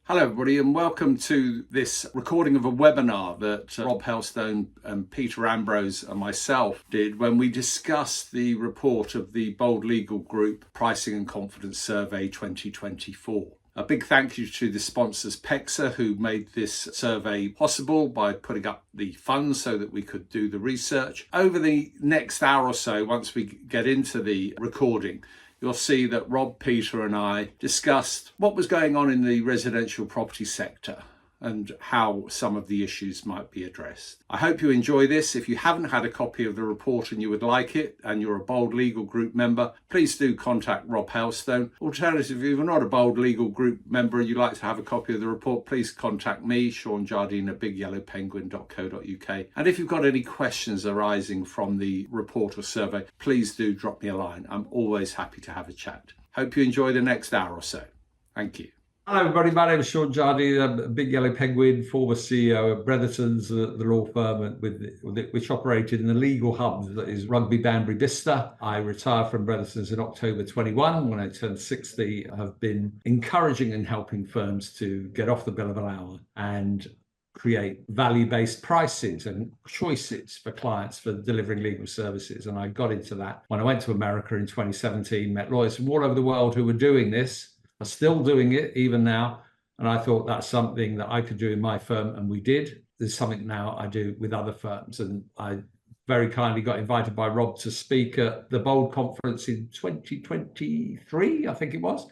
Hello everybody and welcome to this recording of a webinar that Rob Hailstone and Peter Ambrose and myself did when we discussed the report of the Bold Legal Group Pricing and Confidence Survey 2024. A big thank you to the sponsors PEXA, who made this survey possible by putting up the funds so that we could do the research. Over the next hour or so, once we get into the recording, you'll see that Rob, Peter and I discussed what was going on in the residential property sector and how some of the issues might be addressed. I hope you enjoy this. If you haven't had a copy of the report and you would like it and you're a Bold Legal Group member, please do contact Rob Hailstone. Alternatively, if you're not a Bold Legal Group member and you'd like to have a copy of the report, please contact me, Shaun Jardine at bigyellowpenguin.co.uk. And if you've got any questions arising from the report or survey, please do drop me a line. I'm always happy to have a chat. Hope you enjoy the next hour or so. Thank you. Hello everybody, my name is Shaun Jardine. I'm a Big Yellow Penguin, former CEO of Bretherton's, the law firm which operated in the legal hub that is Rugby, Banbury, Bicester. I retired from Bretherton's in October 21 when I turned 60. I've been encouraging and helping firms to get off the bill of lading and create value-based prices and choices for clients for delivering legal services. And I got into that when I went to America in 2017, met lawyers from all over the world who were doing this. Are still doing it even now. And I thought that's something that I could do in my firm, and we did. There's something now I do with other firms. And I very kindly got invited by Rob to speak at the Bold conference in 2023, I think it was.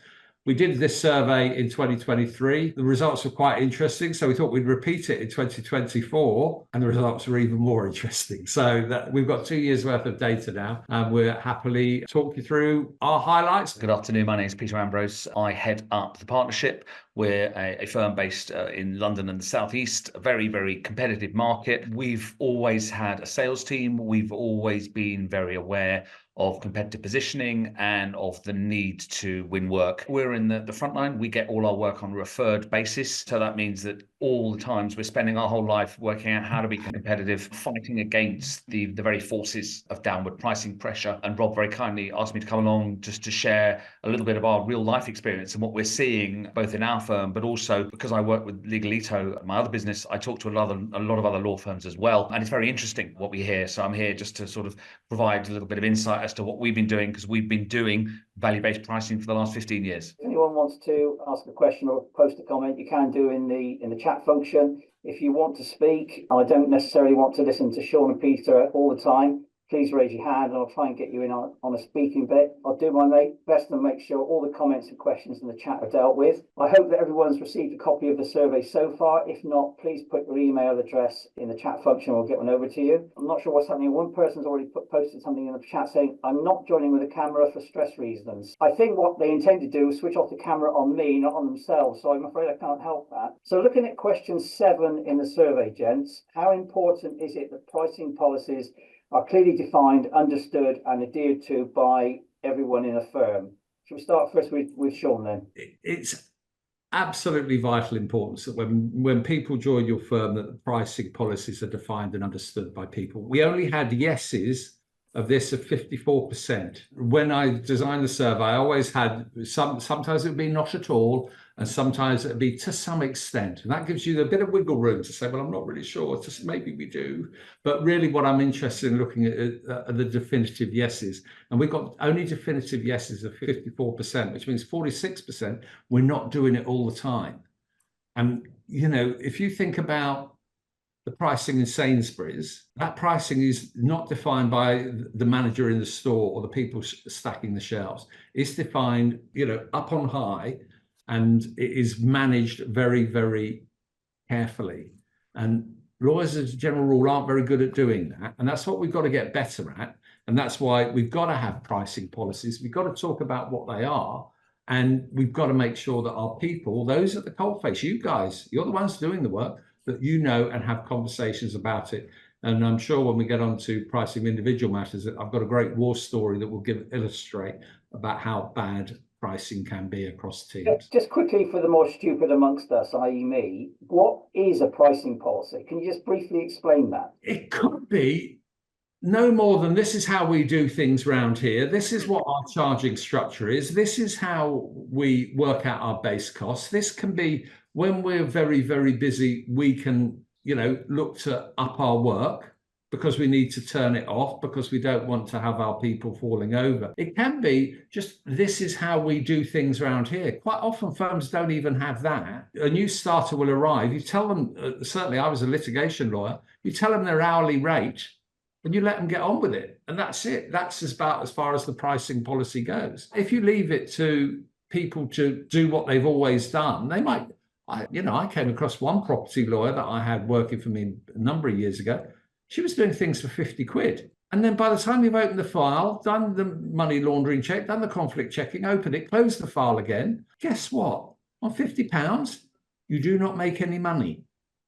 We did this survey in 2023. The results were quite interesting. So we thought we'd repeat it in 2024, and the results were even more interesting. So we've got 2 years worth of data now, and we'll happily talk you through our highlights. Good afternoon. My name is Peter Ambrose. I head up the partnership. We're a firm based in London and the Southeast, a very, very competitive market. We've always had a sales team. We've always been very aware of competitive positioning and of the need to win work. We're in the front line. We get all our work on a referred basis. So that means that all the times we're spending our whole life working out how to be competitive, fighting against the very forces of downward pricing pressure. And Rob very kindly asked me to come along just to share a little bit of our real life experience and what we're seeing both in our firm, but also because I work with Legalito, my other business, I talk to a lot of other law firms as well. And it's very interesting what we hear. So I'm here just to sort of provide a little bit of insight as to what we've been doing, because we've been doing value-based pricing for the last 15 years. If anyone wants to ask a question or post a comment, you can do in the chat function. If you want to speak, I don't necessarily want to listen to Shaun and Peter all the time, please raise your hand and I'll try and get you in on a speaking bit. I'll do my best to make sure all the comments and questions in the chat are dealt with. I hope that everyone's received a copy of the survey so far. If not, please put your email address in the chat function. We'll get one over to you. I'm not sure what's happening. One person's already posted something in the chat saying, I'm not joining with a camera for stress reasons. I think what they intend to do is switch off the camera on me, not on themselves. So I'm afraid I can't help that. So looking at question 7 in the survey, gents, how important is it that pricing policies are clearly defined, understood and adhered to by everyone in a firm? Should we start first with Shaun then? It's absolutely vital importance that when people join your firm, that the pricing policies are defined and understood by people. We only had yeses of this of 54%. When I designed the survey, I always had sometimes it would be not at all, and sometimes it would be to some extent. And that gives you a bit of wiggle room to say, well, I'm not really sure, just maybe we do. But really what I'm interested in looking at are the definitive yeses. And we've got only definitive yeses of 54%, which means 46%, we're not doing it all the time. And, you know, if you think about the pricing in Sainsbury's, that pricing is not defined by the manager in the store or the people stacking the shelves. It's defined, you know, up on high, and it is managed very, very carefully. And lawyers, as a general rule, aren't very good at doing that. And that's what we've got to get better at. And that's why we've got to have pricing policies. We've got to talk about what they are. And we've got to make sure that our people, those at the coalface, you guys, you're the ones doing the work, that you know and have conversations about it. And I'm sure when we get on to pricing individual matters, I've got a great war story that will illustrate about how bad pricing can be across teams. Just quickly for the more stupid amongst us, i.e. me, what is a pricing policy? Can you just briefly explain that? It could be no more than, this is how we do things around here. This is what our charging structure is. This is how we work out our base costs. This can be when we're very, very busy, we can, look to up our work because we need to turn it off because we don't want to have our people falling over. It can be just, this is how we do things around here. Quite often firms don't even have that. A new starter will arrive. You tell them, certainly I was a litigation lawyer, you tell them their hourly rate and you let them get on with it. And that's it. That's about as far as the pricing policy goes. If you leave it to people to do what they've always done, they might, I came across one property lawyer that I had working for me a number of years ago. She was doing things for 50 quid. And then by the time you've opened the file, done the money laundering check, done the conflict checking, opened it, closed the file again, guess what? On £50, you do not make any money.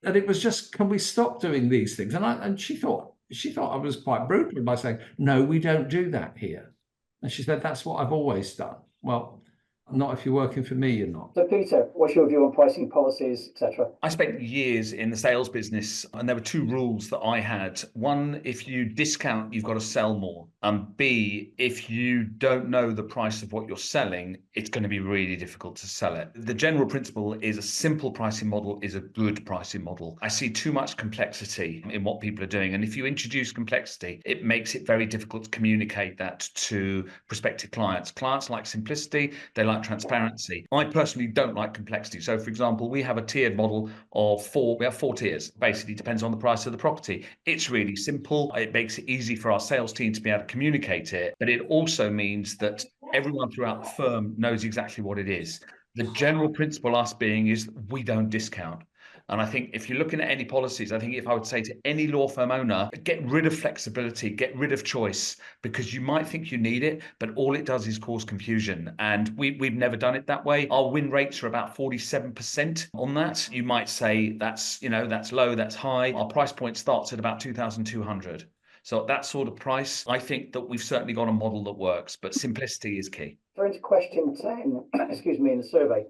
And it was just, can we stop doing these things? And she thought I was quite brutal by saying, no, we don't do that here. And she said, that's what I've always done. Well, not if you're working for me, you're not. So Peter, what's your view on pricing policies, etc.? I spent years in the sales business, and there were two rules that I had. One, if you discount, you've got to sell more. And B, if you don't know the price of what you're selling, it's going to be really difficult to sell it. The general principle is a simple pricing model is a good pricing model. I see too much complexity in what people are doing. And if you introduce complexity, it makes it very difficult to communicate that to prospective clients. Clients like simplicity, they like transparency. I personally don't like complexity. So for example, we have a tiered model of we have 4 tiers. Basically depends on the price of the property. It's really simple. It makes it easy for our sales team to be able to communicate it, but it also means that everyone throughout the firm knows exactly what it is. The general principle us being is we don't discount. And I think if you're looking at any policies, I think if I would say to any law firm owner, get rid of flexibility, get rid of choice, because you might think you need it, but all it does is cause confusion. And we've never done it that way. Our win rates are about 47% on that. You might say that's low, that's high. Our price point starts at about 2,200. So at that sort of price, I think that we've certainly got a model that works, but simplicity is key. Going to question 10, in the survey.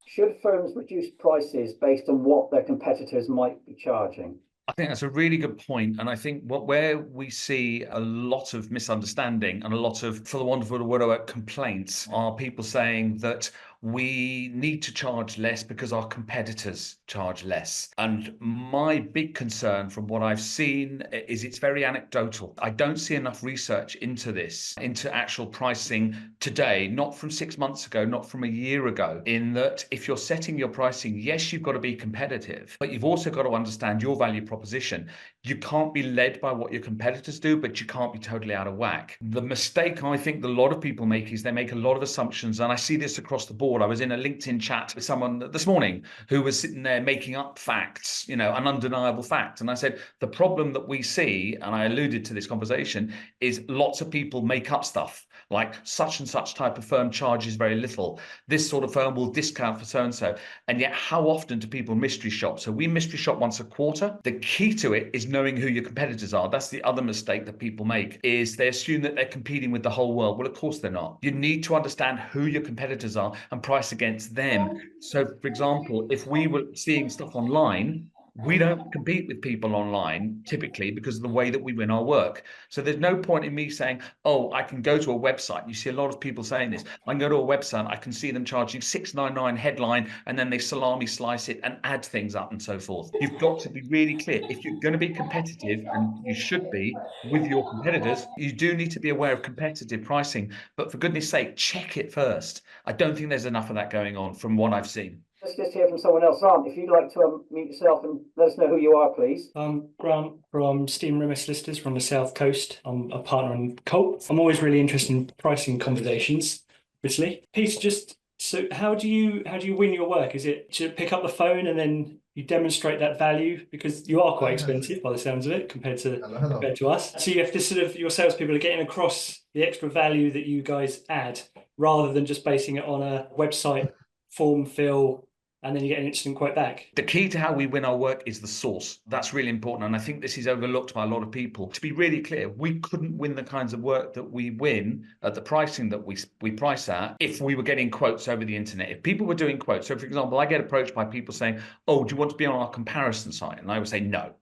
Should firms reduce prices based on what their competitors might be charging? I think that's a really good point. And I think where we see a lot of misunderstanding and a lot of, for the want of a word, complaints are people saying that we need to charge less because our competitors charge less. And my big concern from what I've seen is it's very anecdotal. I don't see enough research into this, into actual pricing today, not from 6 months ago, not from a year ago, in that if you're setting your pricing, yes, you've got to be competitive, but you've also got to understand your value proposition. You can't be led by what your competitors do, but you can't be totally out of whack. The mistake I think a lot of people make is they make a lot of assumptions, and I see this across the board. I was in a LinkedIn chat with someone this morning who was sitting there making up facts, an undeniable fact. And I said, the problem that we see, and I alluded to this conversation, is lots of people make up stuff like such and such type of firm charges very little. This sort of firm will discount for so-and-so. And yet how often do people mystery shop? So we mystery shop once a quarter. The key to it is knowing who your competitors are. That's the other mistake that people make, is they assume that they're competing with the whole world. Well, of course they're not. You need to understand who your competitors are and price against them. So for example, if we were seeing stuff online, we don't compete with people online typically because of the way that we win our work. So there's no point in me saying, oh, I can go to a website. You see a lot of people saying this. I can go to a website, I can see them charging $6.99 headline, and then they salami slice it and add things up and so forth. You've got to be really clear. If you're going to be competitive, and you should be with your competitors, you do need to be aware of competitive pricing. But for goodness sake, check it first. I don't think there's enough of that going on from what I've seen. Let's just hear from someone else. Grant, if you'd like to unmute yourself and let us know who you are, please. I'm Grant from Steam Rimmer Solicitors from the South Coast. I'm a partner in Colt. I'm always really interested in pricing conversations, obviously. Peter, so how do you win your work? Is it to pick up the phone and then you demonstrate that value? Because you are quite expensive by the sounds of it compared to us. So you have this your salespeople are getting across the extra value that you guys add, rather than just basing it on a website form fill and then you get an instant quote back. The key to how we win our work is the source. That's really important. And I think this is overlooked by a lot of people. To be really clear, we couldn't win the kinds of work that we win at the pricing that we price at if we were getting quotes over the internet. If people were doing quotes, so for example, I get approached by people saying, oh, do you want to be on our comparison site? And I would say no.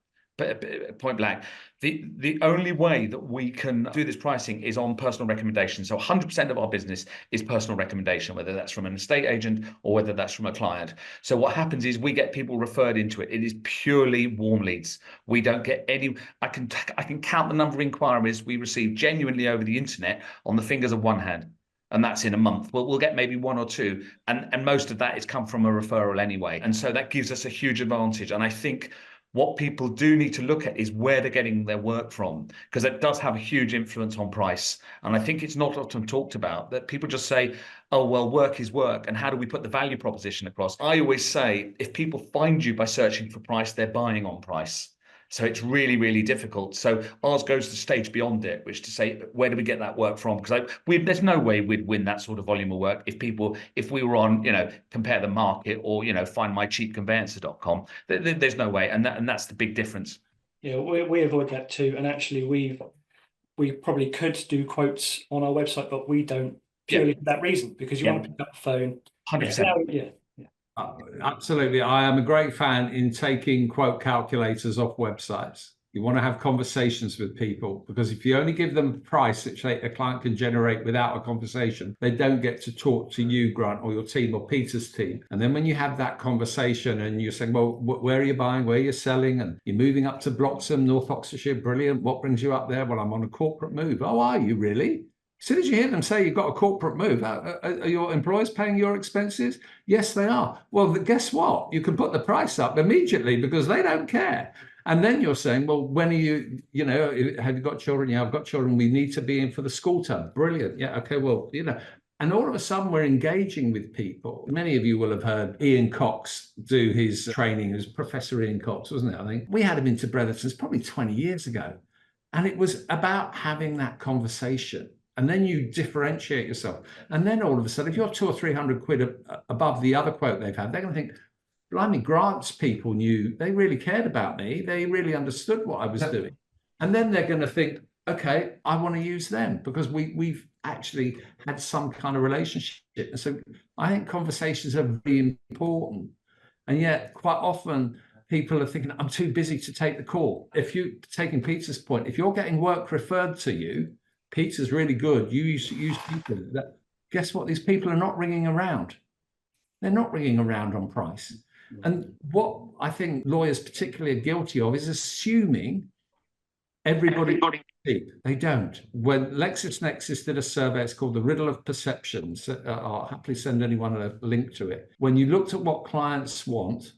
point blank. The only way that we can do this pricing is on personal recommendation. So 100% of our business is personal recommendation, whether that's from an estate agent or whether that's from a client. So what happens is we get people referred into it. It is purely warm leads. We don't get any. I can count the number of inquiries we receive genuinely over the internet on the fingers of one hand. And that's in a month. We'll get maybe one or two. And most of that has come from a referral anyway. And so that gives us a huge advantage. And I think what people do need to look at is where they're getting their work from, because it does have a huge influence on price. And I think it's not often talked about, that people just say, oh, well, work is work. And how do we put the value proposition across? I always say, if people find you by searching for price, they're buying on price. So it's really, really difficult. So ours goes the stage beyond it, which to say, where do we get that work from? Because there's no way we'd win that sort of volume of work if we were on, compare the market or, findmycheapconveyancer.com. There's no way. And that's the big difference. Yeah, we avoid that too. And actually, we probably could do quotes on our website, but we don't, purely for that reason, because you want to pick up the phone. 100%. Yeah. Absolutely. I am a great fan in taking quote calculators off websites. You want to have conversations with people, because if you only give them a price which a client can generate without a conversation, they don't get to talk to you, Grant, or your team or Peter's team. And then when you have that conversation and you're saying, well, where are you buying, where are you selling? And you're moving up to Bloxham, North Oxfordshire, brilliant. What brings you up there? Well, I'm on a corporate move. Oh, are you really? As soon as you hear them say you've got a corporate move, are your employers paying your expenses? Yes, they are. Well, guess what? You can put the price up immediately because they don't care. And then you're saying, well, when are you, have you got children? Yeah, I've got children. We need to be in for the school term. Brilliant. Yeah, okay, well, and all of a sudden we're engaging with people. Many of you will have heard Ian Cox do his training. It was Professor Ian Cox, wasn't it? I think we had him into Bretherton's probably 20 years ago. And it was about having that conversation. And then you differentiate yourself. And then all of a sudden, if you're 200 or 300 quid above the other quote they've had, they're going to think, blimey, Grant's people knew, they really cared about me. They really understood what I was doing. And then they're going to think, okay, I want to use them because we've actually had some kind of relationship. And so I think conversations are very important. And yet quite often people are thinking, I'm too busy to take the call. If you, taking Peter's point, if you're getting work referred to you, Peter's really good. You use people. Guess what? These people are not ringing around. They're not ringing around on price. And what I think lawyers particularly are guilty of is assuming everybody cheap. They don't. When LexisNexis did a survey, it's called the Riddle of Perceptions. I'll happily send anyone a link to it. When you looked at what clients want,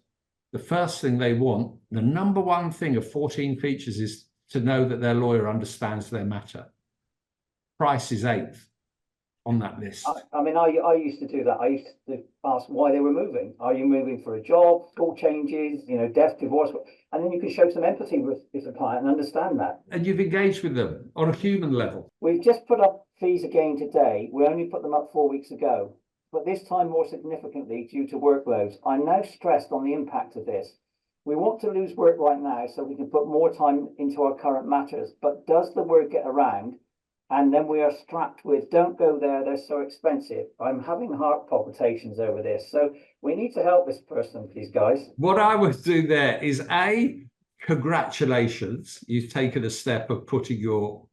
the first thing they want, the number one thing of 14 features is to know that their lawyer understands their matter. Price is 8th on that list. I used to do that. I used to ask why they were moving. Are you moving for a job, school changes, death, divorce? And then you can show some empathy with the client and understand that. And you've engaged with them on a human level. We've just put up fees again today. We only put them up 4 weeks ago, but this time more significantly due to workloads. I'm now stressed on the impact of this. We want to lose work right now so we can put more time into our current matters, but does the word get around? And then we are strapped with, don't go there, they're so expensive. I'm having heart palpitations over this. So we need to help this person, please, guys. What I would do there is congratulations. You've taken a step of putting your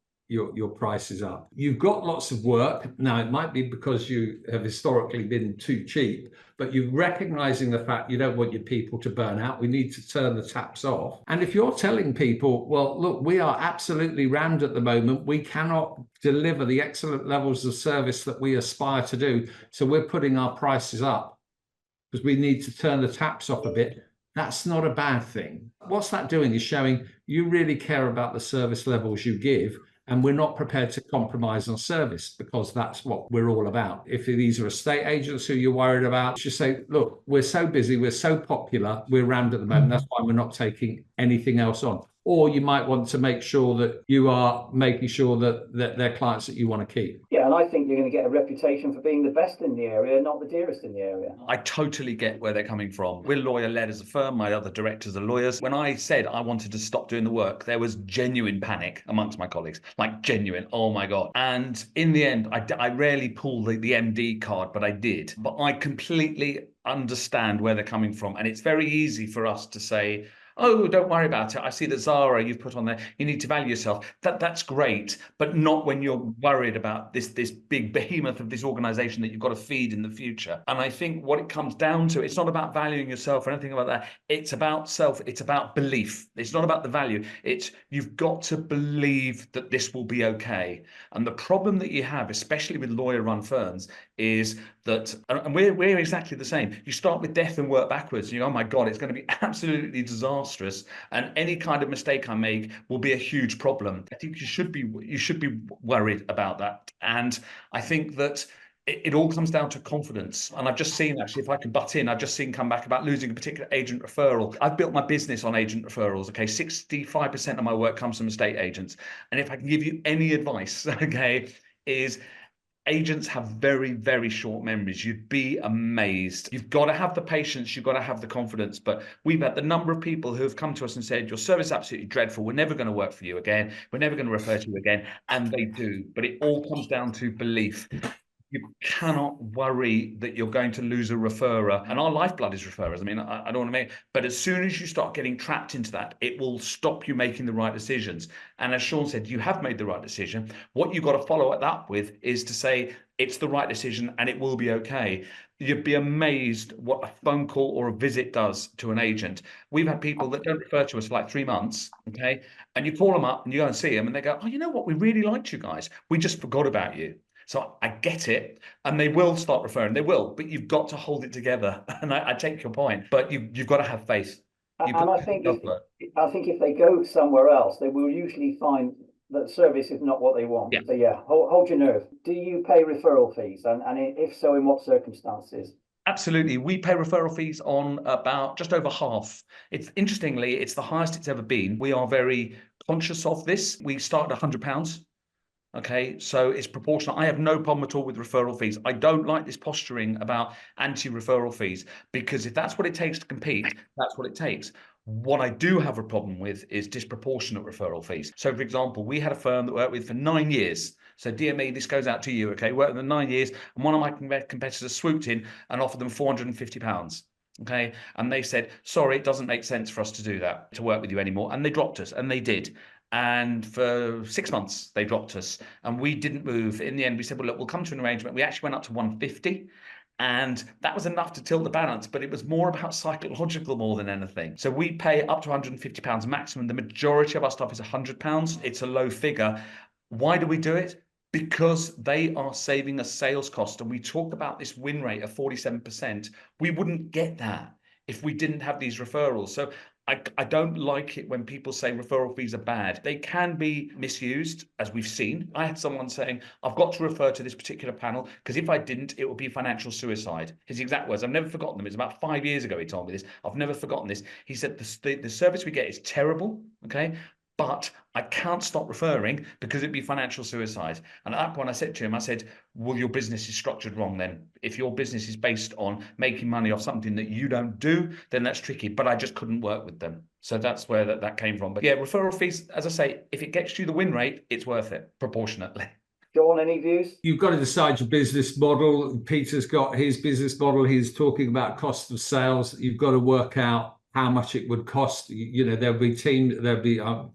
prices up. You've got lots of work. Now, it might be because you have historically been too cheap, but you're recognizing the fact you don't want your people to burn out. We need to turn the taps off. And if you're telling people, well, look, we are absolutely rammed at the moment. We cannot deliver the excellent levels of service that we aspire to do. So we're putting our prices up because we need to turn the taps off a bit. That's not a bad thing. What's that doing is showing you really care about the service levels you give. And we're not prepared to compromise on service because that's what we're all about. If these are estate agents who you're worried about, just say, look, we're so busy, we're so popular, we're rammed at the moment. That's why we're not taking anything else on. Or you might want to make sure that you are making sure that they're clients that you want to keep. Yeah, and I think you're going to get a reputation for being the best in the area, not the dearest in the area. I totally get where they're coming from. We're lawyer-led as a firm. My other directors are lawyers. When I said I wanted to stop doing the work, there was genuine panic amongst my colleagues, like genuine, oh my God. And in the end, I rarely pull the MD card, but I did. But I completely understand where they're coming from. And it's very easy for us to say, Oh, don't worry about it. I see that Zara you've put on there. You need to value yourself. That's great, but not when you're worried about this big behemoth of this organization that you've got to feed in the future. And I think what it comes down to, it's not about valuing yourself or anything like that. It's about self. It's about belief. It's not about the value. It's you've got to believe that this will be okay. And the problem that you have, especially with lawyer-run firms, is that, and we're exactly the same. You start with death and work backwards. You go, oh my God, it's going to be absolutely disastrous, and any kind of mistake I make will be a huge problem. I think you should be worried about that. And I think that it all comes down to confidence. And I've just seen, actually, if I can butt in, I've just seen come back about losing a particular agent referral. I've built my business on agent referrals. Okay, 65% of my work comes from estate agents. And if I can give you any advice, okay, is agents have very, very short memories. You'd be amazed. You've got to have the patience. You've got to have the confidence. But we've had the number of people who have come to us and said, your service is absolutely dreadful. We're never going to work for you again. We're never going to refer to you again. And they do. But it all comes down to belief. You cannot worry that you're going to lose a referrer. And our lifeblood is referrers. I mean, I don't want to make, but as soon as you start getting trapped into that, it will stop you making the right decisions. And as Shaun said, you have made the right decision. What you've got to follow it up with is to say, it's the right decision and it will be okay. You'd be amazed what a phone call or a visit does to an agent. We've had people that don't refer to us for like 3 months, okay? And you call them up and you go and see them and they go, oh, you know what? We really liked you guys. We just forgot about you. So I get it, and they will start referring. They will, but you've got to hold it together. And I take your point, but you've got to have faith. And I think if they go somewhere else, they will usually find that service is not what they want. Yeah. So yeah, hold your nerve. Do you pay referral fees, and if so, in what circumstances? Absolutely. We pay referral fees on about just over half. Interestingly, it's the highest it's ever been. We are very conscious of this. We start at £100. Okay, so it's proportional. I have no problem at all with referral fees. I don't like this posturing about anti-referral fees, because if that's what it takes to compete, that's what it takes. What I do have a problem with is disproportionate referral fees. So, for example, we had a firm that we worked with for 9 years. So, dear me, this goes out to you, okay? Worked with them 9 years, and one of my competitors swooped in and offered them £450. Okay, and they said, sorry, it doesn't make sense for us to do that, to work with you anymore. And they dropped us, and they did. And for 6 months, they dropped us and we didn't move. In the end, we said, well, look, we'll come to an arrangement. We actually went up to 150. And that was enough to tilt the balance, but it was more about psychological more than anything. So we pay up to £150 maximum. The majority of our stuff is £100. It's a low figure. Why do we do it? Because they are saving us sales cost. And we talk about this win rate of 47%. We wouldn't get that if we didn't have these referrals. So I don't like it when people say referral fees are bad. They can be misused, as we've seen. I had someone saying, I've got to refer to this particular panel because if I didn't, it would be financial suicide. His exact words. I've never forgotten them. It's about 5 years ago he told me this. I've never forgotten this. He said, the service we get is terrible, okay? But I can't stop referring because it'd be financial suicide. And at that point I said to him, I said, well, your business is structured wrong then. If your business is based on making money off something that you don't do, then that's tricky. But I just couldn't work with them. So that's where that came from. But yeah, referral fees, as I say, if it gets you the win rate, it's worth it proportionately. Shaun, any views? You've got to decide your business model. Peter's got his business model. He's talking about cost of sales. You've got to work out how much it would cost. You know, there'll be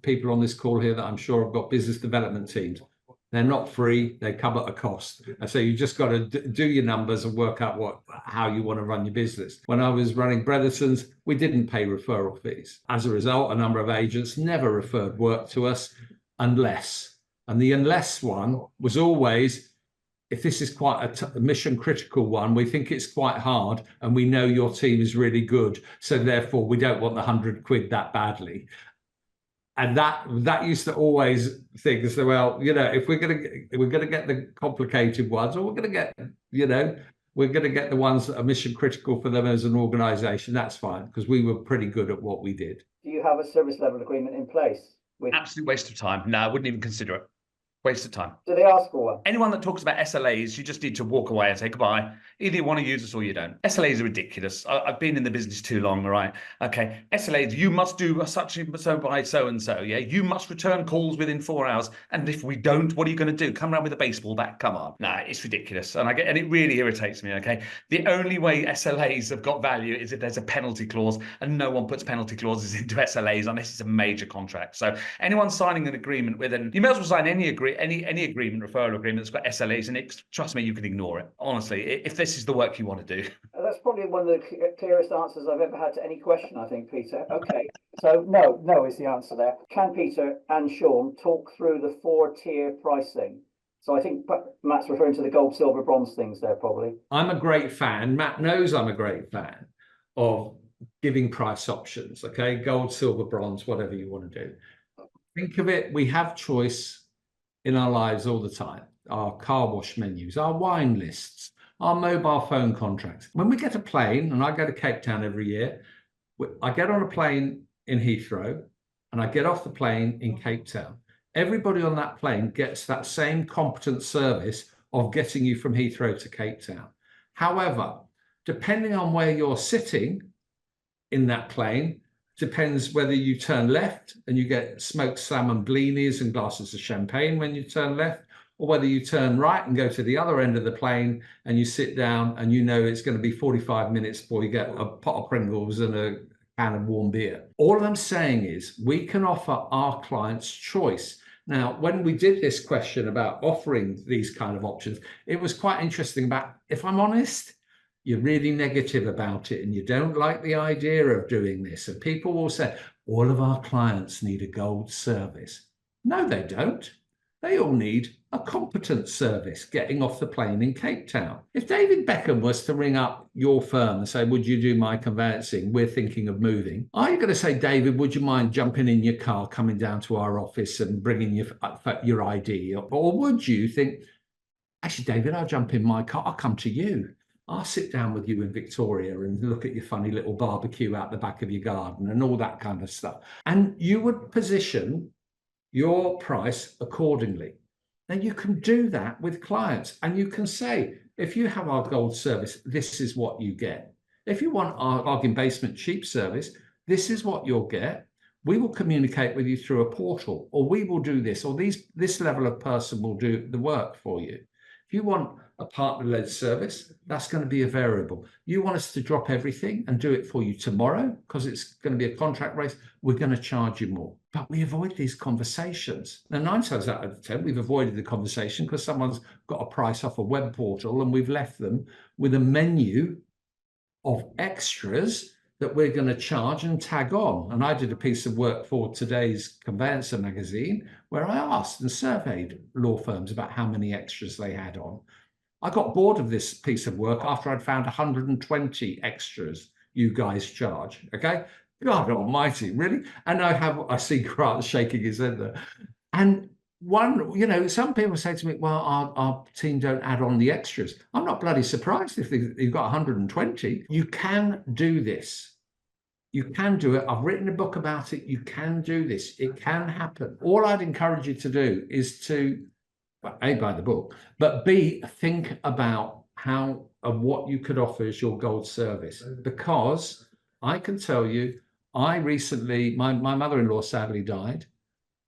people on this call here that I'm sure have got business development teams. They're not free. They come at a cost. And so you just got to do your numbers and work out how you want to run your business. When I was running Brederson's, we didn't pay referral fees. As a result, a number of agents never referred work to us unless one was always, if this is quite a mission critical one, we think it's quite hard and we know your team is really good. So therefore we don't want the £100 that badly. And that used to always think, so, well, you know, if we're gonna get the complicated ones, or we're gonna get the ones that are mission critical for them as an organization, that's fine, because we were pretty good at what we did. Do you have a service level agreement in place? Absolute waste of time. No, I wouldn't even consider it. Waste of time. Do they ask for one? Anyone that talks about SLAs, you just need to walk away and say goodbye. Either you want to use us or you don't. SLAs are ridiculous. I've been in the business too long, all right? Okay, SLAs, you must do such and so by so and so, yeah? You must return calls within 4 hours. And if we don't, what are you going to do? Come around with a baseball bat? Come on. Nah, it's ridiculous. And it really irritates me, okay? The only way SLAs have got value is if there's a penalty clause, and no one puts penalty clauses into SLAs unless it's a major contract. So anyone signing an agreement with you may as well sign any agreement, referral agreement that's got SLAs in it. Trust me, you can ignore it. Honestly, if this is the work you want to do. That's probably one of the clearest answers I've ever had to any question, I think, Peter. Okay, so no is the answer there. Can Peter and Shaun talk through the 4-tier pricing? So I think Matt's referring to the gold, silver, bronze things there, probably. I'm a great fan. Matt knows I'm a great fan of giving price options. Okay, gold, silver, bronze, whatever you want to do. Think of it, we have choice in our lives all the time. Our car wash menus, our wine lists, our mobile phone contracts. When we get a plane, and I go to Cape Town every year, I get on a plane in Heathrow and I get off the plane in Cape Town. Everybody on that plane gets that same competent service of getting you from Heathrow to Cape Town. However, depending on where you're sitting in that plane, depends whether you turn left and you get smoked salmon blinis and glasses of champagne when you turn left, or whether you turn right and go to the other end of the plane and you sit down and you know it's going to be 45 minutes before you get a pot of Pringles and a can of warm beer. All I'm saying is we can offer our clients choice. Now, when we did this question about offering these kind of options, it was quite interesting about, if I'm honest, you're really negative about it and you don't like the idea of doing this. And people will say, all of our clients need a gold service. No, they don't. They all need a competent service getting off the plane in Cape Town. If David Beckham was to ring up your firm and say, would you do my conveyancing? We're thinking of moving. Are you going to say, David, would you mind jumping in your car, coming down to our office and bringing your ID? Or would you think, actually, David, I'll jump in my car. I'll come to you. I'll sit down with you in Victoria and look at your funny little barbecue out the back of your garden and all that kind of stuff. And you would position your price accordingly. Now you can do that with clients and you can say, if you have our gold service, this is what you get. If you want our bargain basement cheap service, this is what you'll get. We will communicate with you through a portal, or we will do this, or this level of person will do the work for you. If you want a partner-led service, that's going to be a variable. You want us to drop everything and do it for you tomorrow because it's going to be a contract race, we're going to charge you more. But we avoid these conversations. Now, 9 times out of 10, we've avoided the conversation because someone's got a price off a web portal and we've left them with a menu of extras that we're going to charge and tag on. And I did a piece of work for today's Conveyancer magazine where I asked and surveyed law firms about how many extras they had on. I got bored of this piece of work after I'd found 120 extras you guys charge. Okay, God almighty, really? And I see Grant shaking his head there. And some people say to me, well, our team don't add on the extras. I'm not bloody surprised if you've got 120. You can do this. You can do it. I've written a book about it. You can do this. It can happen. All I'd encourage you to do is to, well, A, buy the book, but B, think about what you could offer as your gold service. Because I can tell you, I recently, my mother-in-law sadly died.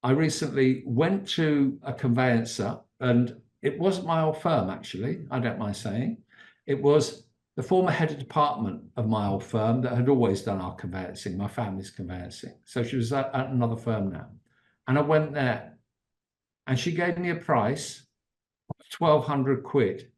I recently went to a conveyancer, and it wasn't my old firm, actually, I don't mind saying. It was the former head of department of my old firm that had always done our conveyancing, my family's conveyancing. So she was at another firm now. And I went there and she gave me a price of 1,200 quid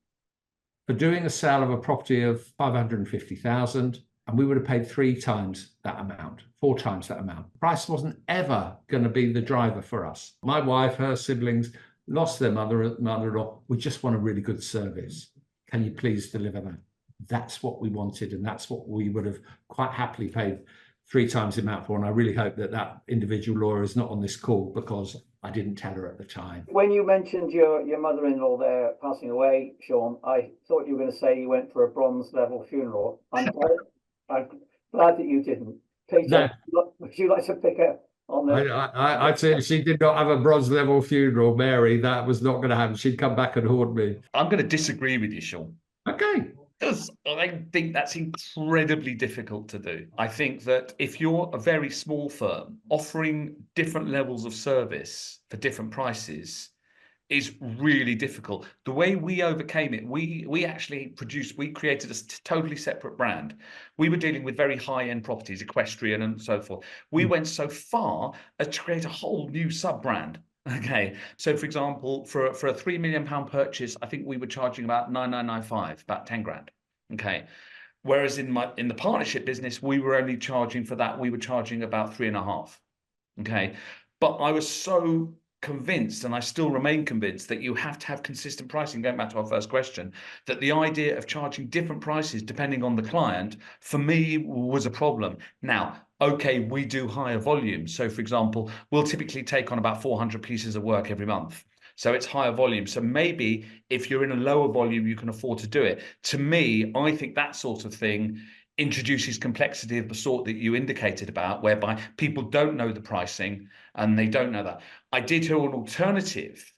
for doing a sale of a property of 550,000. And we would have paid 3 times that amount, 4 times that amount. Price wasn't ever going to be the driver for us. My wife, her siblings lost their mother-in-law. We just want a really good service. Can you please deliver that? That's what we wanted. And that's what we would have quite happily paid 3 times the amount for. And I really hope that individual lawyer is not on this call because I didn't tell her at the time. When you mentioned your mother-in-law there passing away, Shaun, I thought you were going to say you went for a bronze level funeral. I'm glad that you didn't. Peter, would you like to pick on the. I tell you, she did not have a bronze level funeral, Mary. That was not going to happen. She'd come back and haunt me. I'm going to disagree with you, Shaun. Okay. Because I think that's incredibly difficult to do. I think that if you're a very small firm, offering different levels of service for different prices is really difficult. The way we overcame it, we actually created a totally separate brand. We were dealing with very high-end properties, equestrian and so forth. We went so far as to create a whole new sub-brand. Okay, so for example, for a £3 million purchase, I think we were charging about 9,995, about 10 grand. Okay, whereas in the partnership business, we were only charging for that. We were charging about 3.5. Okay, but I was so convinced, and I still remain convinced, that you have to have consistent pricing. Going back to our first question, that the idea of charging different prices depending on the client, for me, was a problem. Now, okay, we do higher volume. So for example, we'll typically take on about 400 pieces of work every month. So it's higher volume. So maybe if you're in a lower volume, you can afford to do it. To me, I think that sort of thing introduces complexity of the sort that you indicated about, whereby people don't know the pricing and they don't know that. I did hear an alternative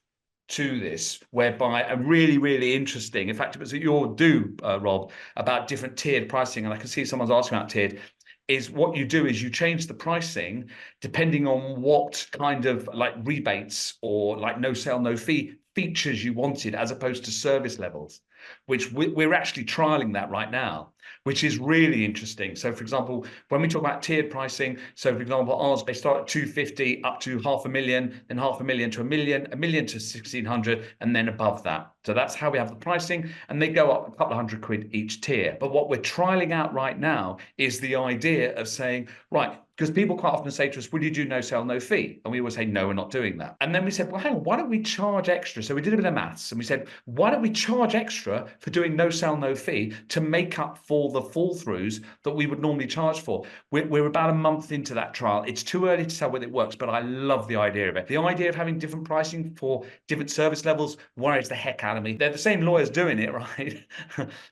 to this, whereby a really, really interesting, in fact, it was at your Rob, about different tiered pricing, and I can see someone's asking about tiered, is what you do is you change the pricing depending on what kind of like rebates or like no sale, no fee features you wanted, as opposed to service levels, which we're actually trialing that right now, which is really interesting. So for example, when we talk about tiered pricing, so for example, ours, they start at 250 up to 500,000, then 500,000 to 1 million, 1 million to 1,600, and then above that. So that's how we have the pricing, and they go up a couple of £100 each tier. But what we're trialing out right now is the idea of saying, right, because people quite often say to us, will you do no sale, no fee? And we always say, no, we're not doing that. And then we said, well, hang on, why don't we charge extra? So we did a bit of maths and we said, why don't we charge extra for doing no sale, no fee to make up for the fall throughs that we would normally charge for? We're about a month into that trial. It's too early to tell whether it works, but I love the idea of it. The idea of having different pricing for different service levels worries the heck out of me. They're the same lawyers doing it, right?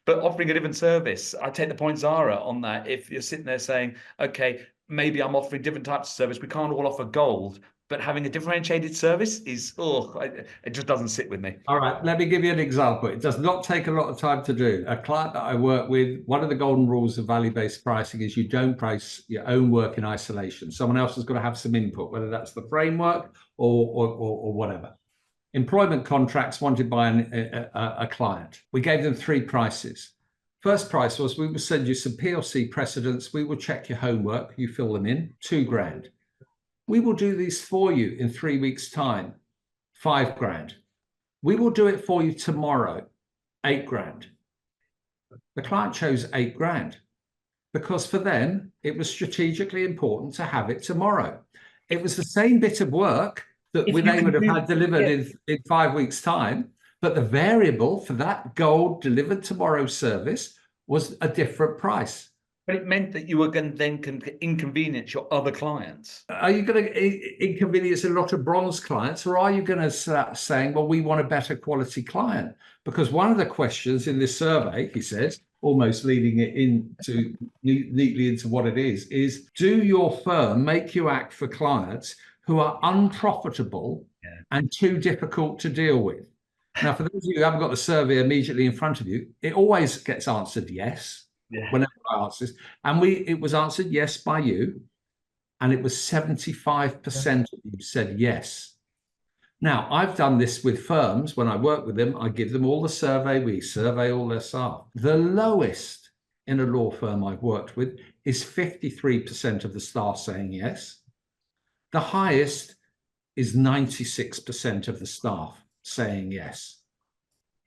But offering a different service. I take the point, Zara, on that. If you're sitting there saying, okay, maybe I'm offering different types of service, we can't all offer gold, but having a differentiated service is, it just doesn't sit with me. All right, let me give you an example. It does not take a lot of time to do. A client that I work with, one of the golden rules of value-based pricing is you don't price your own work in isolation. Someone else has got to have some input, whether that's the framework or whatever. Employment contracts wanted by a client. We gave them 3 prices. First price was, we will send you some PLC precedents. We will check your homework. You fill them in, 2 grand. We will do these for you in 3 weeks' time, 5 grand. We will do it for you tomorrow, 8 grand. The client chose 8 grand because for them, it was strategically important to have it tomorrow. It was the same bit of work that they would have had delivered in 5 weeks' time, but the variable for that gold delivered tomorrow service was a different price. But it meant that you were going to then inconvenience your other clients. Are you going to inconvenience a lot of bronze clients, or are you going to start saying, well, we want a better quality client? Because one of the questions in this survey, he says, almost leading it into neatly into what it is do your firm make you act for clients who are unprofitable and too difficult to deal with? Now, for those of you who haven't got the survey immediately in front of you, it always gets answered yes. Whenever I ask this, and it was answered yes by you, and it was 75% of you said yes. Now, I've done this with firms. When I work with them, I give them all the survey. We survey all their staff. The lowest in a law firm I've worked with is 53% of the staff saying yes. The highest is 96% of the staff saying yes.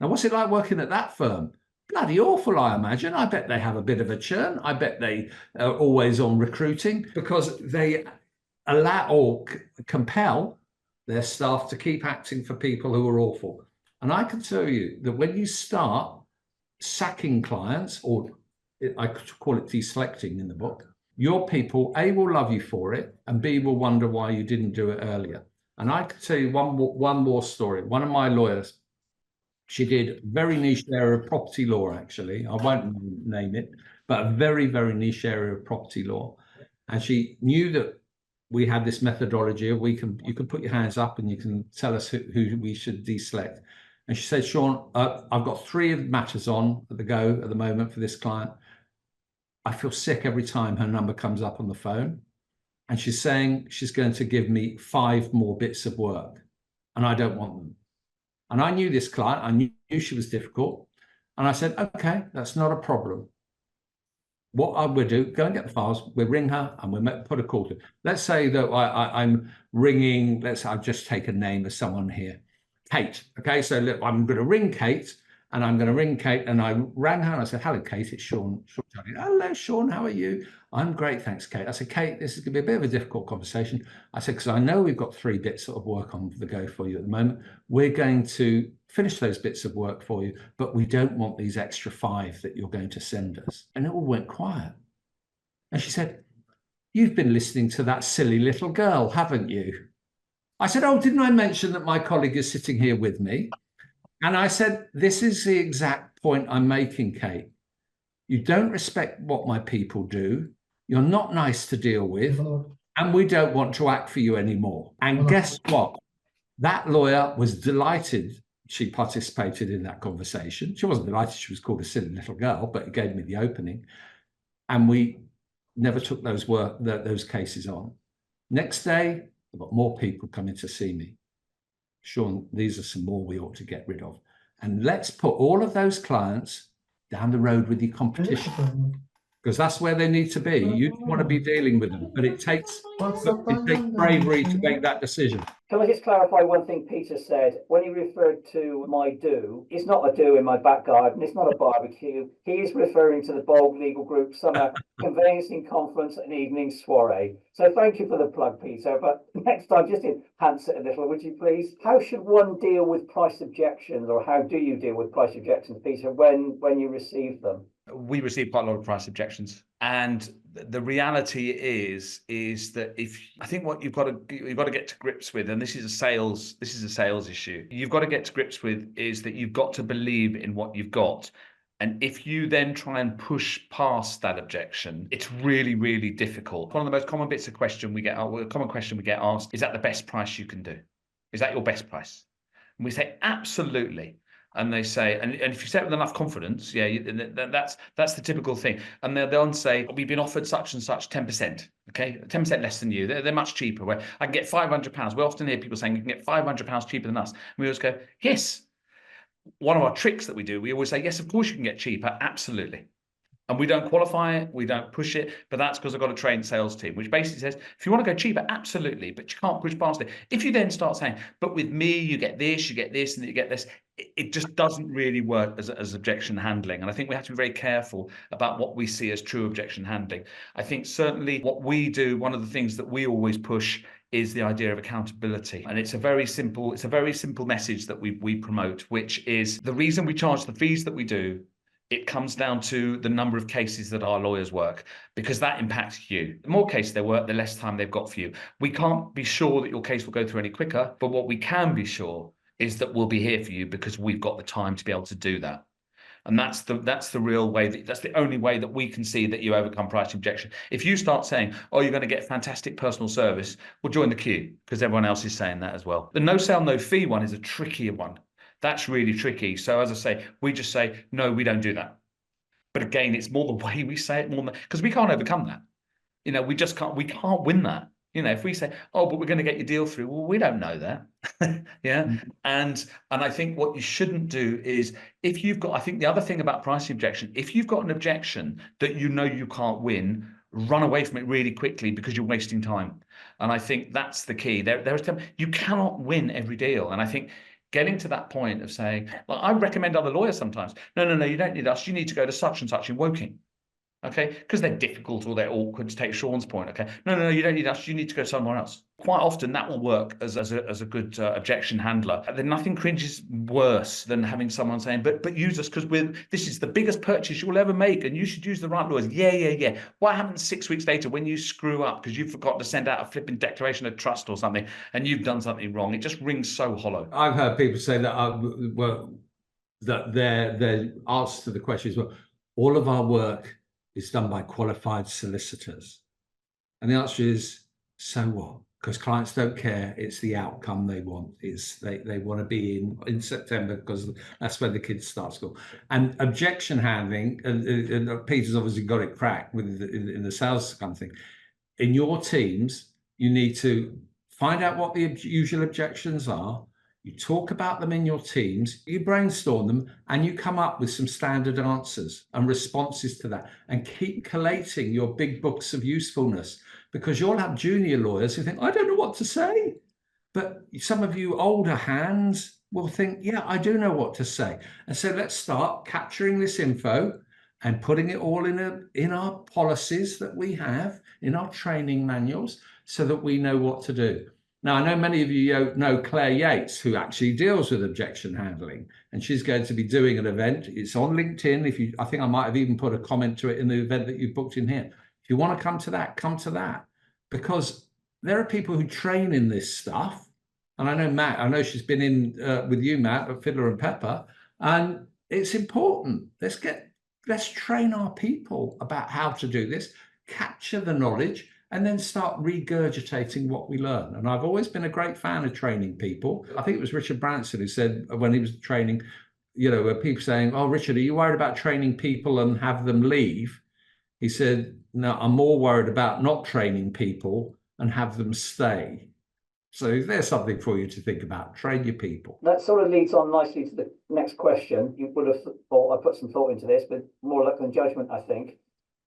Now, what's it like working at that firm? Bloody awful, I imagine. I bet they have a bit of a churn. I bet they are always on recruiting because they allow or compel their staff to keep acting for people who are awful. And I can tell you that when you start sacking clients, or I call it deselecting in the book, your people, A, will love you for it, and B, will wonder why you didn't do it earlier. And I can tell you one more story. One of my lawyers, she did a very niche area of property law, actually. I won't name it, but a very, very niche area of property law. And she knew that we have this methodology of you can put your hands up and you can tell us who we should deselect. And she said, Shaun, I've got 3 matters on at the go at the moment for this client. I feel sick every time her number comes up on the phone. And she's saying she's going to give me 5 more bits of work, and I don't want them. And I knew this client, I knew she was difficult. And I said, okay, that's not a problem. What I would do, go and get the files, we'll ring her and we'll put a call to. Let's say that I'm ringing, I'll just take a name of someone here, Kate. Okay, so look, I'm going to ring Kate, and I'm going to ring Kate. And I rang her and I said, hello, Kate, it's Shaun Jardine. Hello, Shaun, how are you? I'm great, thanks, Kate. I said, Kate, this is going to be a bit of a difficult conversation. I said, because I know we've got 3 bits of work on the go for you at the moment. We're going to finish those bits of work for you, but we don't want these extra 5 that you're going to send us. And it all went quiet. And she said, you've been listening to that silly little girl, haven't you? I said, oh, didn't I mention that my colleague is sitting here with me? And I said, this is the exact point I'm making, Kate. You don't respect what my people do. You're not nice to deal with, and we don't want to act for you anymore. And guess what? That lawyer was delighted she participated in that conversation. She wasn't delighted she was called a silly little girl, but it gave me the opening. And we never took those cases on. Next day, I've got more people coming to see me. Shaun, these are some more we ought to get rid of. And let's put all of those clients down the road with your competition, because that's where they need to be. You don't want to be dealing with them, but it takes bravery to make that decision. Can I just clarify one thing Peter said? When he referred to my do, it's not a do in my back garden, it's not a barbecue. He is referring to the Bold Legal Group Summer Conveyancing Conference and Evening Soiree. So thank you for the plug, Peter. But next time, just enhance it a little, would you please? How should one deal with price objections, or how do you deal with price objections, Peter, when you receive them? We receive quite a lot of price objections, and the reality is that I think what you've got to get to grips with, and this is a sales issue, you've got to get to grips with, is that you've got to believe in what you've got. And if you then try and push past that objection, it's really, really difficult. One of the most common bits of question we get asked, is that the best price you can do? Is that your best price? And we say, absolutely. And they say, and if you say it with enough confidence, that's the typical thing. And they'll say, we've been offered such and such 10%, okay, 10% less than you. They're much cheaper. Where I can get £500. We often hear people saying you can get £500 cheaper than us. And we always go, yes. One of our tricks that we do, we always say, yes, of course you can get cheaper, absolutely. And we don't qualify it, we don't push it, but that's because I've got a trained sales team, which basically says, if you want to go cheaper, absolutely, but you can't push past it. If you then start saying, but with me, you get this, and you get this, it just doesn't really work as objection handling. And I think we have to be very careful about what we see as true objection handling. I think certainly what we do, one of the things that we always push is the idea of accountability. And it's a very simple message that we promote, which is the reason we charge the fees that we do. It comes down to the number of cases that our lawyers work, because that impacts you. The more cases they work, the less time they've got for you. We can't be sure that your case will go through any quicker, but what we can be sure is that we'll be here for you because we've got the time to be able to do that. And that's the real way, that's the only way that we can see that you overcome price objection. If you start saying, oh, you're going to get fantastic personal service, well, join the queue, because everyone else is saying that as well. The no sale, no fee one is a trickier one. That's really tricky. So as I say, we just say, no, we don't do that. But again, it's more the way we say it, more because we can't overcome that. You know, we can't win that. You know, if we say, oh, but we're going to get your deal through, well, we don't know that. Yeah. Mm-hmm. And I think what you shouldn't do is, if you've got, I think the other thing about pricing objection, if you've got an objection that you know you can't win, run away from it really quickly, because you're wasting time. And I think that's the key. There is time, you cannot win every deal. And I think getting to that point of saying, well, I recommend other lawyers sometimes. No, you don't need us. You need to go to such and such in Woking. Okay, because they're difficult or they're awkward, to take Shaun's point. Okay, no, you don't need us. You need to go somewhere else. Quite often that will work as a good objection handler. Then nothing cringes worse than having someone saying, but use us because this is the biggest purchase you'll ever make, and you should use the right lawyers. Yeah. What happens 6 weeks later when you screw up because you forgot to send out a flipping declaration of trust or something, and you've done something wrong? It just rings so hollow. I've heard people say that that their answer to the question is, well, all of our work is done by qualified solicitors. And the answer is, So what? Because clients don't care. It's the outcome they want. It's they want to be in September because that's when the kids start school. And objection handling, and Peter's obviously got it cracked with in the sales kind of thing. In your teams, you need to find out what the usual objections are. You talk about them in your teams, you brainstorm them, and you come up with some standard answers and responses to that, and keep collating your big books of usefulness, because you'll have junior lawyers who think, I don't know what to say. But some of you older hands will think, yeah, I do know what to say. And so let's start capturing this info and putting it all in our policies that we have, in our training manuals, so that we know what to do. Now, I know many of you know Claire Yates, who actually deals with objection handling, and she's going to be doing an event. It's on LinkedIn. I think I might have even put a comment to it in the event that you've booked in here. If you want to come to that, because there are people who train in this stuff. And I know Matt, I know she's been in with you, Matt, at Fiddler and Pepper, and it's important. Let's train our people about how to do this, capture the knowledge, and then start regurgitating what we learn. And I've always been a great fan of training people. I think it was Richard Branson who said when he was training, people saying, oh, Richard, are you worried about training people and have them leave? He said, no, I'm more worried about not training people and have them stay. So there's something for you to think about. Train your people. That sort of leads on nicely to the next question. You would have thought I put some thought into this, but more luck than judgment, I think.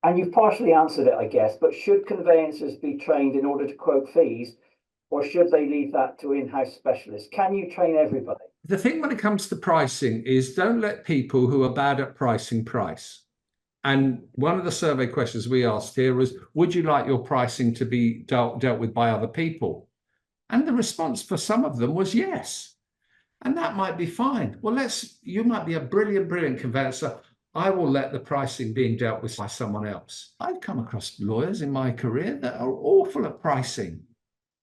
And you've partially answered it, I guess, but should conveyancers be trained in order to quote fees, or should they leave that to in-house specialists? Can you train everybody? The thing when it comes to pricing is don't let people who are bad at pricing price. And one of the survey questions we asked here was, would you like your pricing to be dealt with by other people? And the response for some of them was yes. And that might be fine. Well, you might be a brilliant conveyancer. I will let the pricing being dealt with by someone else. I've come across lawyers in my career that are awful at pricing.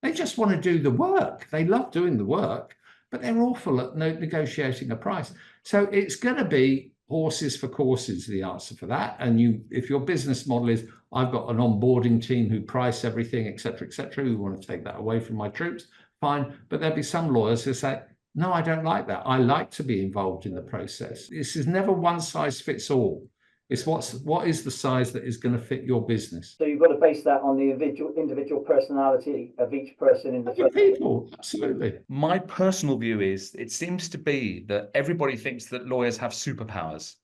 They just want to do the work. They love doing the work, but they're awful at negotiating a price. So it's going to be horses for courses, the answer for that. And if your business model is, I've got an onboarding team who price everything, et cetera, we want to take that away from my troops, fine. But there'll be some lawyers who say, no, I don't like that. I like to be involved in the process. This is never one size fits all. It's what is the size that is going to fit your business. So you've got to base that on the individual personality of each person in the people. Absolutely. My personal view is it seems to be that everybody thinks that lawyers have superpowers.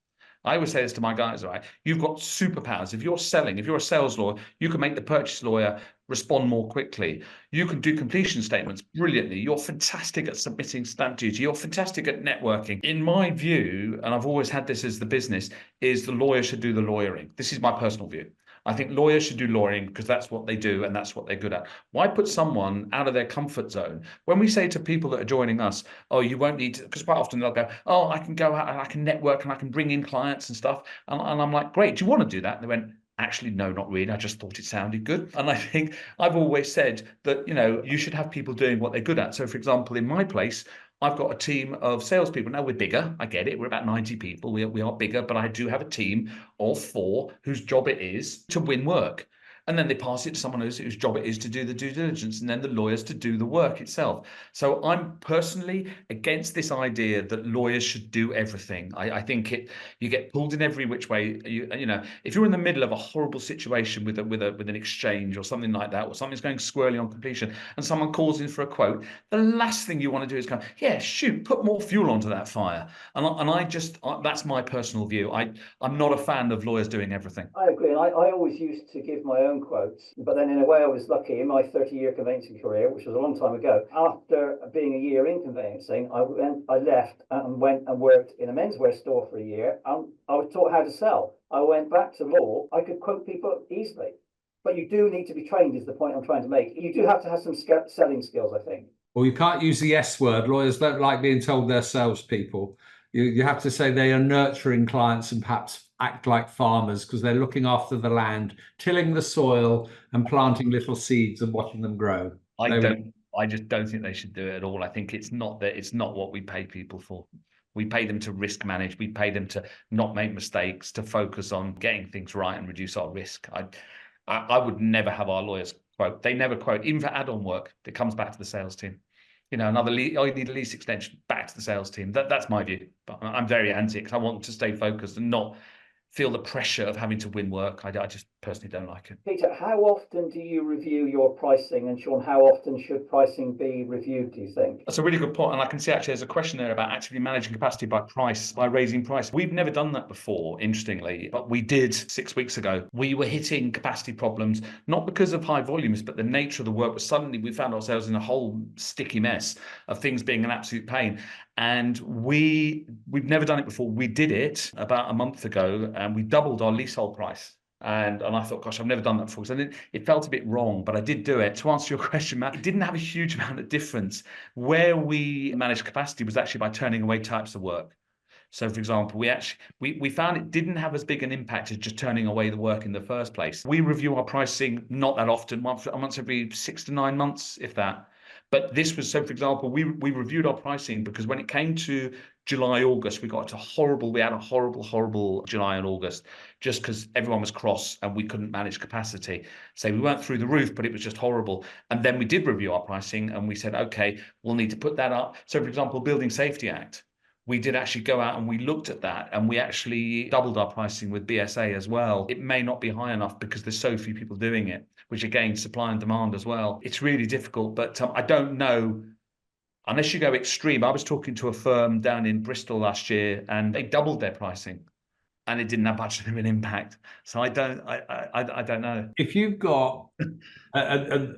I always say this to my guys, right? You've got superpowers. If you're a sales lawyer, you can make the purchase lawyer respond more quickly. You can do completion statements brilliantly. You're fantastic at submitting stamp duty. You're fantastic at networking. In my view, and I've always had this as the business, is the lawyer should do the lawyering. This is my personal view. I think lawyers should do lawyering because that's what they do and that's what they're good at. Why put someone out of their comfort zone? When we say to people that are joining us, oh, you won't need to, because quite often they'll go, oh, I can go out and I can network and I can bring in clients and stuff. And I'm like, great, do you want to do that? And they went, actually, no, not really. I just thought it sounded good. And I think I've always said that, you should have people doing what they're good at. So, for example, in my place, I've got a team of salespeople. Now we're bigger. I get it. We're about 90 people. We are bigger, but I do have a team of 4 whose job it is to win work. And then they pass it to someone whose job it is to do the due diligence, and then the lawyers to do the work itself. So I'm personally against this idea that lawyers should do everything. I think you get pulled in every which way. If you're in the middle of a horrible situation with an exchange or something like that, or something's going squirrely on completion, and someone calls in for a quote, the last thing you want to do is go, yeah, shoot, put more fuel onto that fire. And that's my personal view. I'm not a fan of lawyers doing everything. I agree, and I always used to give my own quotes, but then in a way I was lucky in my 30-year conveyancing career, which was a long time ago. After being a year in conveyancing, I left and went and worked in a menswear store for a year. I was taught how to sell. I went back to law. I could quote people easily, but you do need to be trained, is the point I'm trying to make. You do have to have some selling skills, I think. Well, you can't use the S word. Lawyers don't like being told they're salespeople. You have to say they are nurturing clients and perhaps act like farmers because they're looking after the land, tilling the soil and planting little seeds and watching them grow. I just don't think they should do it at all. I think it's not what we pay people for. We pay them to risk manage. We pay them to not make mistakes, to focus on getting things right and reduce our risk. I would never have our lawyers quote. They never quote, even for add-on work, that comes back to the sales team. You know, another I need a lease extension, back to the sales team. That's my view. But I'm very anti because I want to stay focused and not feel the pressure of having to win work. I just personally don't like it. Peter, how often do you review your pricing? And Shaun, how often should pricing be reviewed, do you think? That's a really good point. And I can see actually there's a question there about actually managing capacity by price, by raising price. We've never done that before, interestingly, but we did 6 weeks ago. We were hitting capacity problems, not because of high volumes, but the nature of the work was suddenly we found ourselves in a whole sticky mess of things being an absolute pain. And we've never done it before. We did it about a month ago and we doubled our leasehold price. And I thought, gosh, I've never done that before. So it felt a bit wrong, but I did do it. To answer your question, Matt, it didn't have a huge amount of difference. Where we managed capacity was actually by turning away types of work. So, for example, we found it didn't have as big an impact as just turning away the work in the first place. We review our pricing not that often, once every 6 to 9 months, if that. But this was, so for example, we reviewed our pricing because when it came to July, August, we had a horrible July and August, just because everyone was cross and we couldn't manage capacity. So we weren't through the roof, but it was just horrible. And then we did review our pricing and we said, okay, we'll need to put that up. So for example, Building Safety Act, we did actually go out and we looked at that and we actually doubled our pricing with BSA as well. It may not be high enough because there's so few people doing it, which again, supply and demand as well. It's really difficult, but I don't know, unless you go extreme. I was talking to a firm down in Bristol last year and they doubled their pricing and it didn't have much of an impact. So I don't know. If you've got a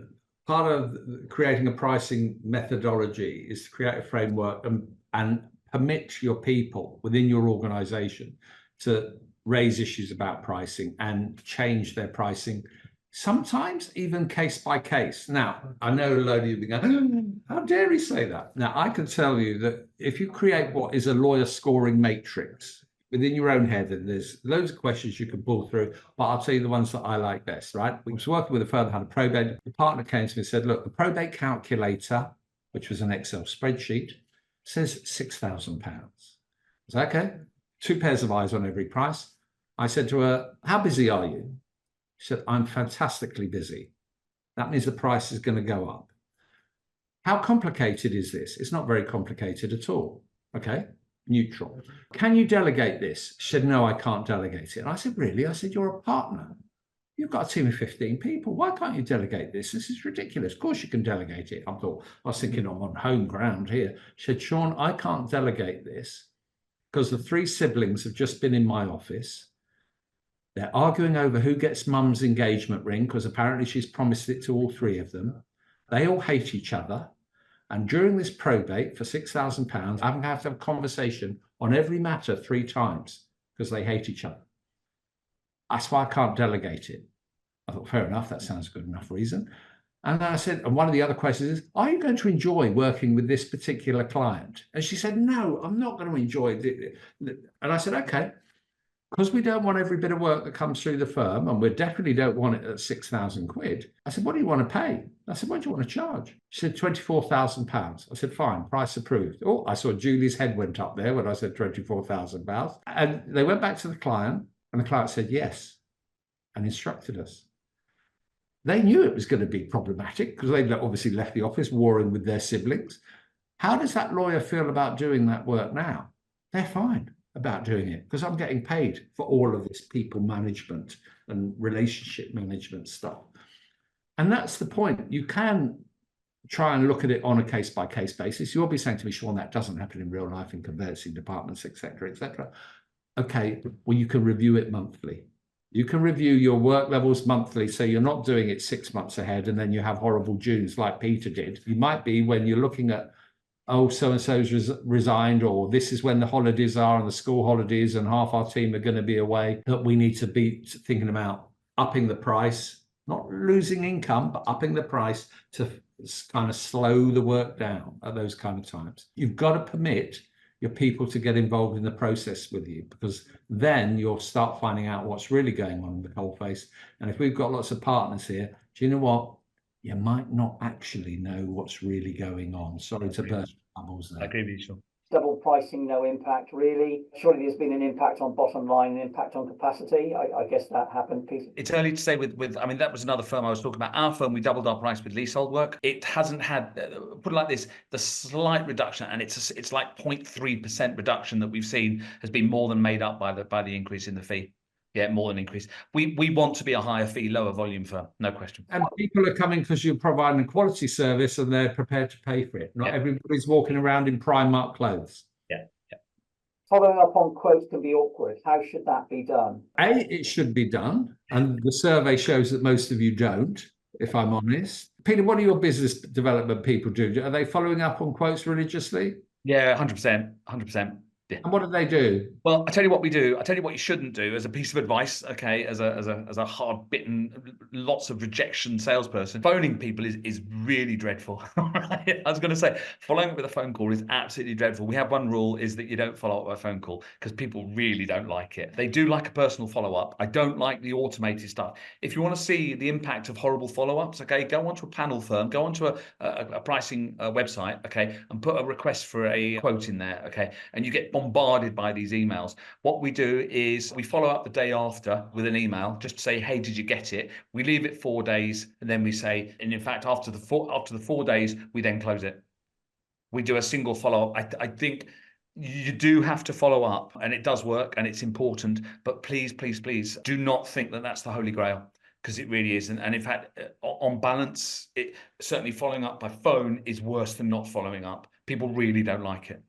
part of creating a pricing methodology is to create a framework and permit your people within your organization to raise issues about pricing and change their pricing, sometimes even case by case. Now, I know a load of you will be going, how dare he say that? Now, I can tell you that if you create what is a lawyer scoring matrix within your own head, and there's loads of questions you can pull through, but I'll tell you the ones that I like best, right? We was working with a firm that had a probate. The partner came to me and said, look, the probate calculator, which was an Excel spreadsheet, says £6,000. I said, okay, 2 pairs of eyes on every price. I said to her, how busy are you? She said, I'm fantastically busy. That means the price is going to go up. How complicated is this? It's not very complicated at all. Okay, neutral. Can you delegate this? She said, no, I can't delegate it. And I said, really? I said, you're a partner. You've got a team of 15 people. Why can't you delegate this? This is ridiculous. Of course you can delegate it. I was thinking I'm on home ground here. She said, Shaun, I can't delegate this because the 3 siblings have just been in my office. They're arguing over who gets mum's engagement ring because apparently she's promised it to all 3 of them. They all hate each other. And during this probate for £6,000, I'm going to have a conversation on every matter 3 times because they hate each other. That's why I can't delegate it. I thought, fair enough, that sounds a good enough reason. And then I said, and one of the other questions is, are you going to enjoy working with this particular client? And she said, no, I'm not going to enjoy it. And I said, okay, because we don't want every bit of work that comes through the firm, and we definitely don't want it at 6,000 quid. I said, what do you want to pay? I said, what do you want to charge? She said, £24,000. I said, fine, price approved. Oh, I saw Julie's head went up there when I said £24,000. And they went back to the client, and the client said yes, and instructed us. They knew it was going to be problematic because they'd obviously left the office warring with their siblings. How does that lawyer feel about doing that work now? They're fine about doing it because I'm getting paid for all of this people management and relationship management stuff. And that's the point. You can try and look at it on a case-by-case basis. You'll be saying to me, Shaun, that doesn't happen in real life in conveyancing departments, etc., etc. Okay, well, you can review it monthly. You can review your work levels monthly, so you're not doing it 6 months ahead and then you have horrible Junes like Peter did. You might be when you're looking at, oh, so-and-so's resigned, or this is when the holidays are and the school holidays and half our team are going to be away, that we need to be thinking about upping the price, not losing income, but upping the price to kind of slow the work down at those kind of times. You've got to permit your people to get involved in the process with you, because then you'll start finding out what's really going on in the coalface. And if we've got lots of partners here, do you know what? You might not actually know what's really going on. Sorry to burst bubbles there. I agree with you, Shaun. double pricing, no impact really. Surely there's been an impact on bottom line, an impact on capacity. I guess that happened, Peter. It's early to say with I mean, that was another firm I was talking about. Our firm, we doubled our price with leasehold work. It hasn't had, put it like this, the slight reduction, and it's like 0.3% reduction that we've seen has been more than made up by the increase in the fee. Yeah, more than increase. We want to be a higher fee, lower volume firm, no question. And people are coming because you're providing a quality service and they're prepared to pay for it. Not everybody's walking around in Primark clothes. Yeah. Following up on quotes can be awkward. How should that be done? It should be done. And the survey shows that most of you don't, if I'm honest. Peter, what do your business development people do? Are they following up on quotes religiously? Yeah, 100%, 100%. Yeah. And what do they do? Well, I tell you what we do. I tell you what you shouldn't do as a piece of advice. Okay, as a hard bitten, lots of rejection salesperson, phoning people is really dreadful. Right? I was going to say, following up with a phone call is absolutely dreadful. We have one rule is that you don't follow up with a phone call because people really don't like it. They do like a personal follow up. I don't like the automated stuff. If you want to see the impact of horrible follow ups, okay, go onto a panel firm, go onto a pricing website, okay, and put a request for a quote in there, okay, and you get bombarded by these emails. What we do is we follow up the day after with an email just to say, hey, did you get it? We leave it 4 days, and then we say, and in fact, after the 4 days, we then close it. We do a single follow up. I think you do have to follow up, and it does work, and it's important. But please, please, please, do not think that that's the holy grail, because it really is. And in fact, on balance, certainly following up by phone is worse than not following up. People really don't like it.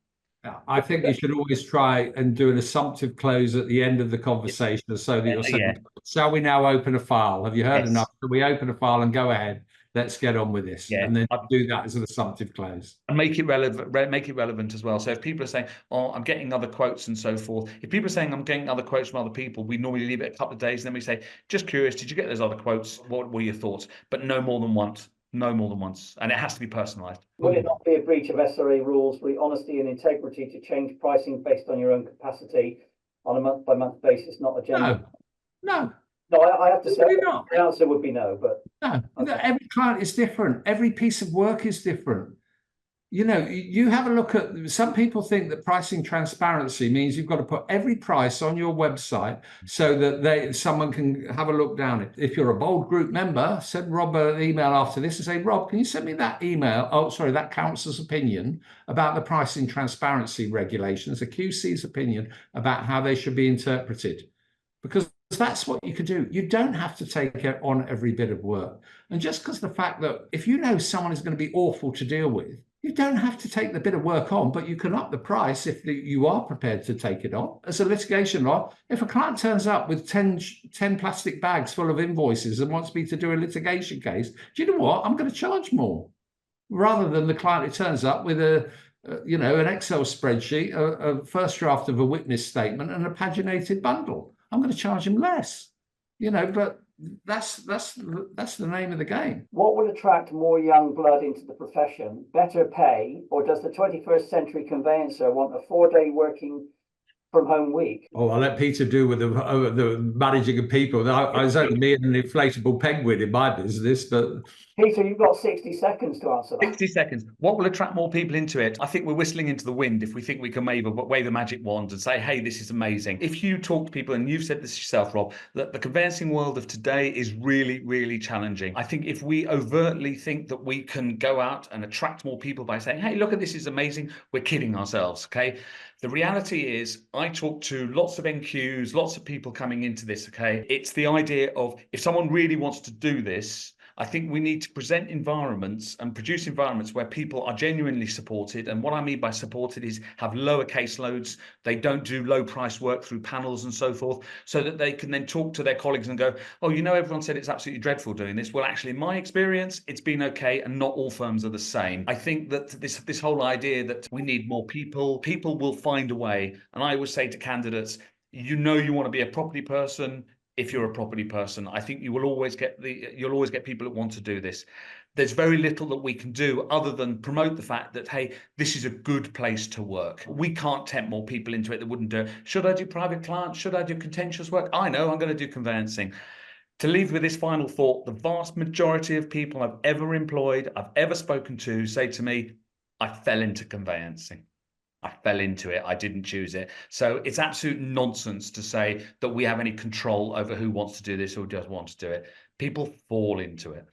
I think you should always try and do an assumptive close at the end of the conversation so that you're saying, shall we now open a file? Have you heard enough? Can we open a file and go ahead? Let's get on with this. And then do that as an assumptive close. And make it relevant as well. So if people are saying, oh, I'm getting other quotes and so forth. If people are saying I'm getting other quotes from other people, we normally leave it a couple of days. And then we say, just curious, did you get those other quotes? What were your thoughts? But no more than once. No more than once, and it has to be personalised. Would it not be a breach of SRA rules for honesty and integrity to change pricing based on your own capacity on a month-by-month basis, not a general? No. I have to say not. the answer would be no, but no. Okay. Every client is different. Every piece of work is different. You know, you have a look at, some people think that pricing transparency means you've got to put every price on your website so that someone can have a look down it. If you're a Bold Group member, send Rob an email after this and say, Rob, can you send me that email? Oh, sorry, that council's opinion about the pricing transparency regulations, the QC's opinion about how they should be interpreted. Because that's what you could do. You don't have to take on every bit of work. And just because the fact that if you know someone is going to be awful to deal with, you don't have to take the bit of work on, but you can up the price if you are prepared to take it on. As a litigation law, if a client turns up with 10 plastic bags full of invoices and wants me to do a litigation case, do you know what? I'm going to charge more, rather than the client who turns up with an Excel spreadsheet, a first draft of a witness statement, and a paginated bundle. I'm going to charge him less, but that's the name of the game. What would attract more young blood into the profession? Better pay, or does the 21st century conveyancer want a 4-day working from home week? Oh, I'll let Peter do with the managing of people. I was only me and an inflatable penguin in my business, but Peter, you've got 60 seconds to answer that. 60 seconds. What will attract more people into it? I think we're whistling into the wind if we think we can wave a magic wand and say, hey, this is amazing. If you talk to people, and you've said this yourself, Rob, that the conveyancing world of today is really, really challenging. I think if we overtly think that we can go out and attract more people by saying, hey, look at this is amazing, we're kidding ourselves, okay? The reality is, I talk to lots of NQs, lots of people coming into this, okay? It's the idea of, if someone really wants to do this, I think we need to present environments and produce environments where people are genuinely supported. And what I mean by supported is have lower caseloads. They don't do low price work through panels and so forth, so that they can then talk to their colleagues and go, oh, everyone said it's absolutely dreadful doing this. Well, actually, in my experience, it's been okay. And not all firms are the same. I think that this whole idea that we need more people will find a way. And I always say to candidates, you want to be a property person. If you're a property person, I think you'll always get people that want to do this. There's very little that we can do other than promote the fact that, hey, this is a good place to work. We can't tempt more people into it that wouldn't do it. Should I do private clients? Should I do contentious work? I know I'm going to do conveyancing. To leave with this final thought, the vast majority of people I've ever employed, I've ever spoken to, say to me, I fell into conveyancing. I fell into it. I didn't choose it. So it's absolute nonsense to say that we have any control over who wants to do this or doesn't want to do it. People fall into it.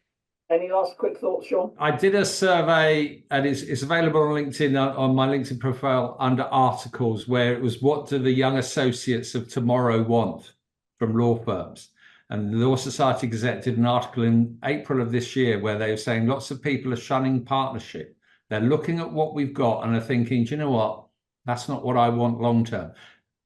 Any last quick thoughts, Shaun? I did a survey, and it's available on LinkedIn, on my LinkedIn profile under articles, where it was, what do the young associates of tomorrow want from law firms? And the Law Society Gazette did an article in April of this year where they were saying lots of people are shunning partnership. They're looking at what we've got and are thinking, do you know what? That's not what I want long term.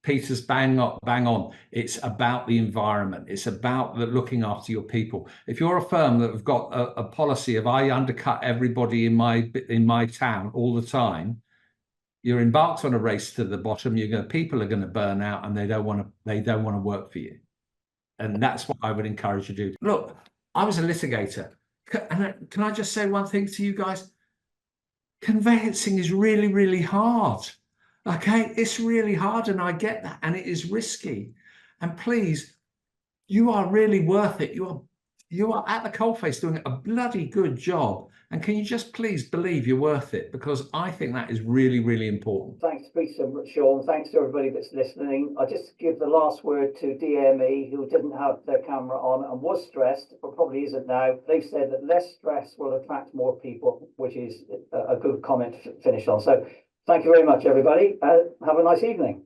Peter's bang on. It's about the environment. It's about looking after your people. If you're a firm that have got a policy of I undercut everybody in my town all the time, you're embarked on a race to the bottom. People are going to burn out, and they don't want to work for you. And that's what I would encourage you to do. Look, I was a litigator. Can I just say one thing to you guys? Conveyancing is really, really hard. Okay, it's really hard, and I get that, and it is risky. And please, you are really worth it. You are at the coalface doing a bloody good job. And can you just please believe you're worth it? Because I think that is really, really important. Thanks, Peter, Shaun. Thanks to everybody that's listening. I just give the last word to DME, who didn't have their camera on and was stressed, but probably isn't now. They've said that less stress will attract more people, which is a good comment to finish on. So thank you very much, everybody. Have a nice evening.